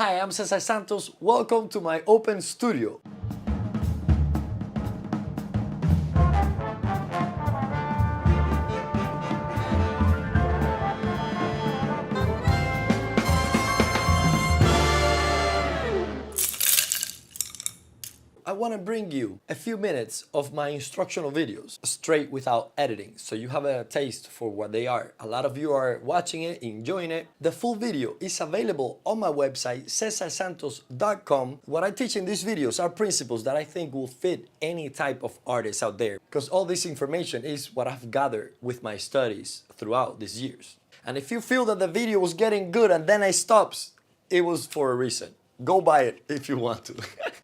Hi, I'm Cesar Santos. Welcome to my open studio. I want to bring you a few minutes of my instructional videos straight without editing, so you have a taste for what they are. A lot of you are watching it, enjoying it. The full video is available on my website, cesarsantos.com. What I teach in these videos are principles that I think will fit any type of artist out there, because all this information is what I've gathered with my studies throughout these years. And if you feel that the video was getting good and then I stopped, it was for a reason. Go buy it if you want to.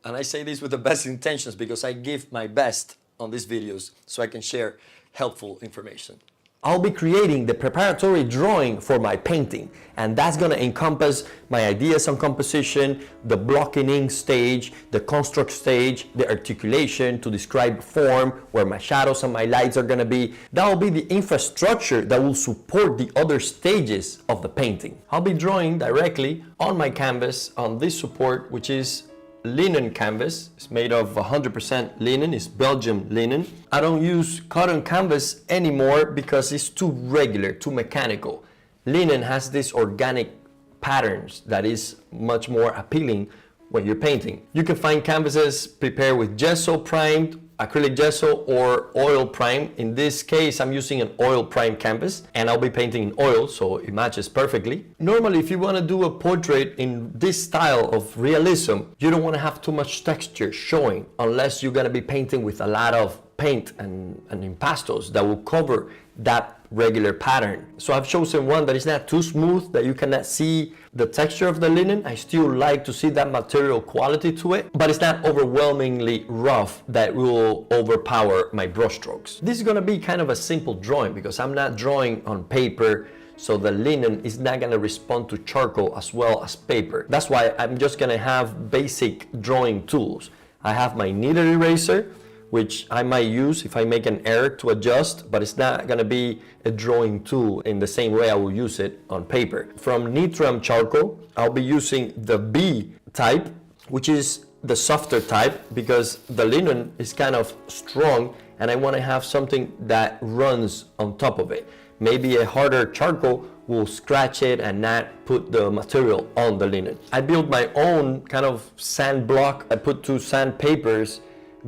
And I say this with the best intentions because I give my best on these videos so I can share helpful information. I'll be creating the preparatory drawing for my painting, and that's gonna encompass my ideas on composition, the blocking ink stage, the construct stage, the articulation to describe form, where my shadows and my lights are gonna be. That will be the infrastructure that will support the other stages of the painting. I'll be drawing directly on my canvas on this support, which is linen canvas. It's made of 100% linen. It's Belgium linen. I don't use cotton canvas anymore because it's too regular, too mechanical. Linen has these organic patterns that is much more appealing when you're painting. You can find canvases prepared with gesso primed, acrylic gesso, or oil prime. In this case, I'm using an oil prime canvas, and I'll be painting in oil, so it matches perfectly. Normally, if you want to do a portrait in this style of realism, you don't want to have too much texture showing, unless you're going to be painting with a lot of paint and impastos that will cover that regular pattern. So I've chosen one that is not too smooth, that you cannot see the texture of the linen. I still like to see that material quality to it, but it's not overwhelmingly rough that will overpower my brush strokes. This is gonna be kind of a simple drawing because I'm not drawing on paper, so the linen is not gonna respond to charcoal as well as paper. That's why I'm just gonna have basic drawing tools. I have my kneaded eraser, which I might use if I make an error to adjust, but it's not gonna be a drawing tool in the same way I will use it on paper. From Nitram Charcoal, I'll be using the B type, which is the softer type because the linen is kind of strong and I wanna have something that runs on top of it. Maybe a harder charcoal will scratch it and not put the material on the linen. I built my own kind of sand block. I put 2 sandpapers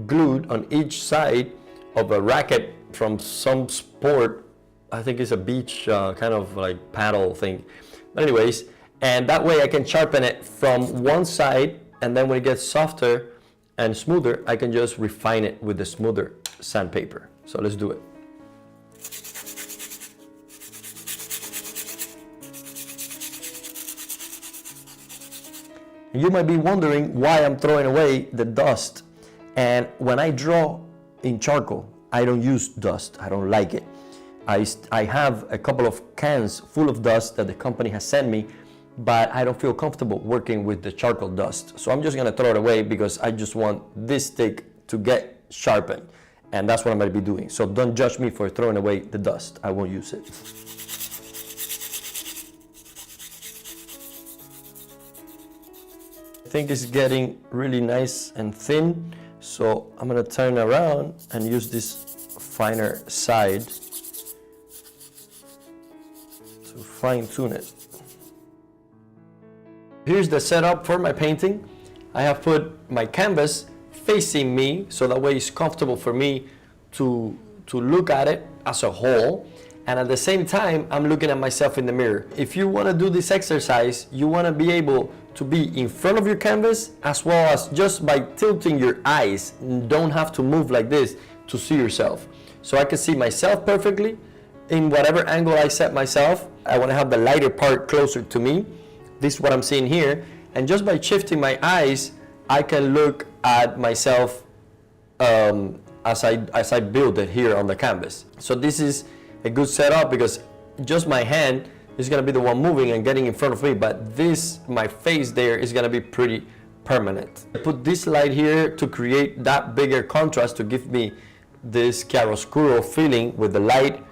glued on each side of a racket from some sport. I think it's a beach kind of like paddle thing. But anyways, and that way I can sharpen it from one side, and then when it gets softer and smoother, I can just refine it with the smoother sandpaper. So let's do it. You might be wondering why I'm throwing away the dust. And when I draw in charcoal, I don't use dust. I don't like it. I have a couple of cans full of dust that the company has sent me, but I don't feel comfortable working with the charcoal dust. So I'm just gonna throw it away because I just want this stick to get sharpened. And that's what I'm gonna be doing. So don't judge me for throwing away the dust. I won't use it. I think it's getting really nice and thin. So I'm gonna turn around and use this finer side to fine tune it. Here's the setup for my painting. I have put my canvas facing me so that way it's comfortable for me to look at it as a whole. And at the same time, I'm looking at myself in the mirror. If you wanna do this exercise, you wanna be able to be in front of your canvas as well as just by tilting your eyes. Don't have to move like this to see yourself. So I can see myself perfectly in whatever angle I set myself. I want to have the lighter part closer to me. This is what I'm seeing here. And just by shifting my eyes, I can look at myself as I build it here on the canvas. So this is a good setup because just my hand is gonna be the one moving and getting in front of me, but this, my face there, is gonna be pretty permanent. I put this light here to create that bigger contrast to give me this chiaroscuro feeling with the light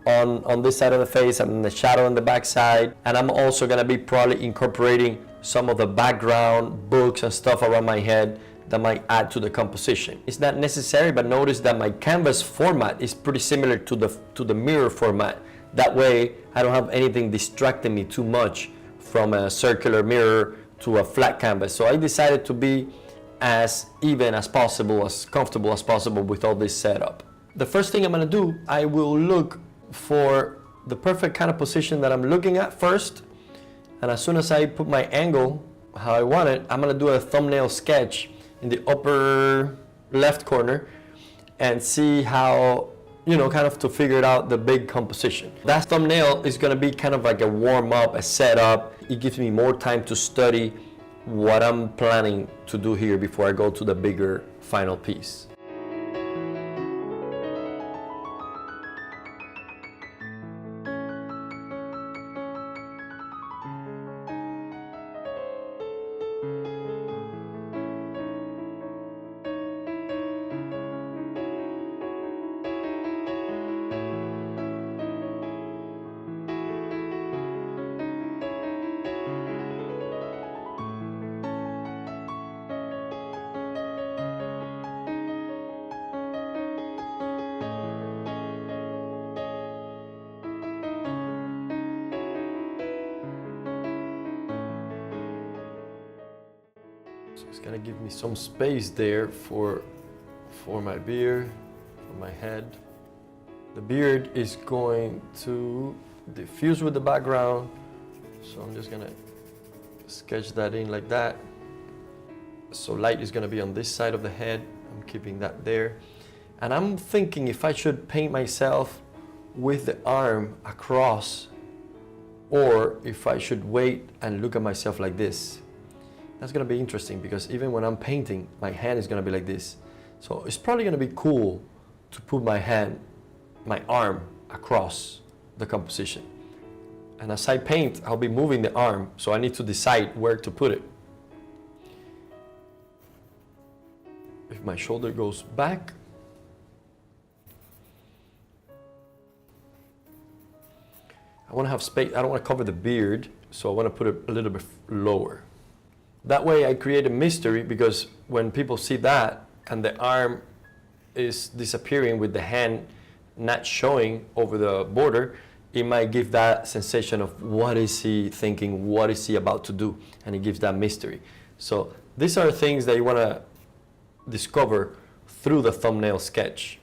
on this side of the face and the shadow on the back side. And I'm also gonna be probably incorporating some of the background, books and stuff around my head that might add to the composition. It's not necessary, but notice that my canvas format is pretty similar to the mirror format. That way I don't have anything distracting me too much from a circular mirror to a flat canvas. So I decided to be as even as possible, as comfortable as possible with all this setup. The first thing I'm gonna do, I will look for the perfect kind of position that I'm looking at first. And as soon as I put my angle how I want it, I'm gonna do a thumbnail sketch in the upper left corner and see how, kind of to figure out the big composition. That thumbnail is gonna be kind of like a warm up, a setup. It gives me more time to study what I'm planning to do here before I go to the bigger final piece. So it's gonna give me some space there for my beard, for my head. The beard is going to diffuse with the background, so I'm just gonna sketch that in like that. So light is gonna be on this side of the head. I'm keeping that there. And I'm thinking if I should paint myself with the arm across, or if I should wait and look at myself like this. That's gonna be interesting because even when I'm painting, my hand is gonna be like this. So it's probably gonna be cool to put my arm across the composition. And as I paint, I'll be moving the arm, so I need to decide where to put it. If my shoulder goes back, I wanna have space, I don't wanna cover the beard, so I wanna put it a little bit lower. That way I create a mystery, because when people see that and the arm is disappearing with the hand not showing over the border, it might give that sensation of what is he thinking, what is he about to do, and it gives that mystery. So these are things that you want to discover through the thumbnail sketch.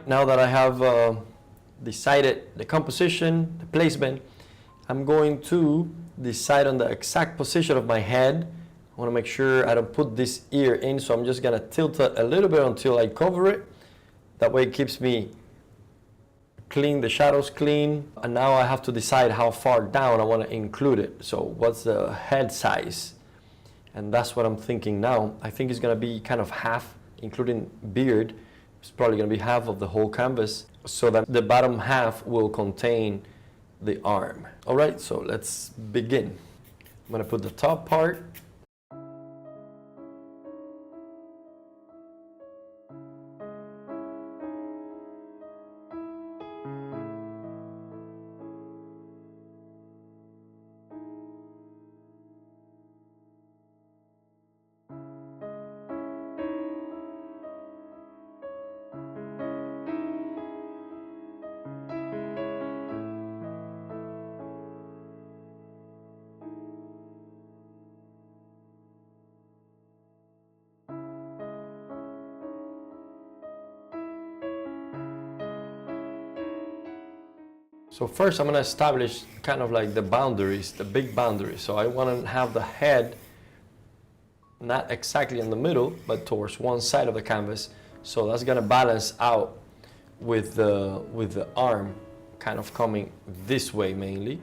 Now that I have decided the composition, the placement, I'm going to decide on the exact position of my head. I want to make sure I don't put this ear in, so I'm just going to tilt it a little bit until I cover it. That way it keeps me clean, the shadows clean. And now I have to decide how far down I want to include it. So what's the head size? And that's what I'm thinking now. I think it's going to be kind of half, including beard. It's probably going to be half of the whole canvas, so that the bottom half will contain the arm. All right, so let's begin. I'm going to put the top part. So first I'm going to establish kind of like the boundaries, the big boundaries. So I want to have the head not exactly in the middle, but towards one side of the canvas. So that's going to balance out with the arm kind of coming this way mainly.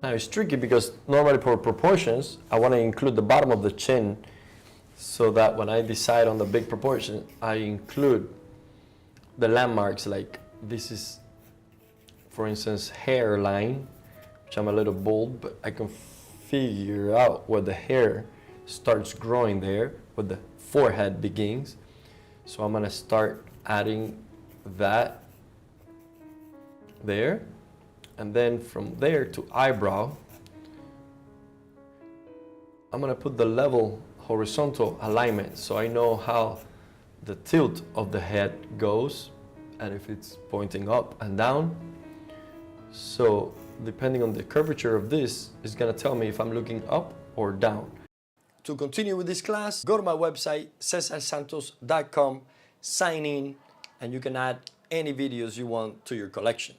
Now it's tricky because normally for proportions, I want to include the bottom of the chin so that when I decide on the big proportion, I include the landmarks. Like this is, for instance, hairline, which I'm a little bold, but I can figure out where the hair starts growing there, where the forehead begins. So I'm going to start adding that there. And then from there to eyebrow, I'm going to put the level horizontal alignment so I know how the tilt of the head goes and if it's pointing up and down. So depending on the curvature of this, it's going to tell me if I'm looking up or down. To continue with this class, go to my website, cesarsantos.com, sign in, and you can add any videos you want to your collection.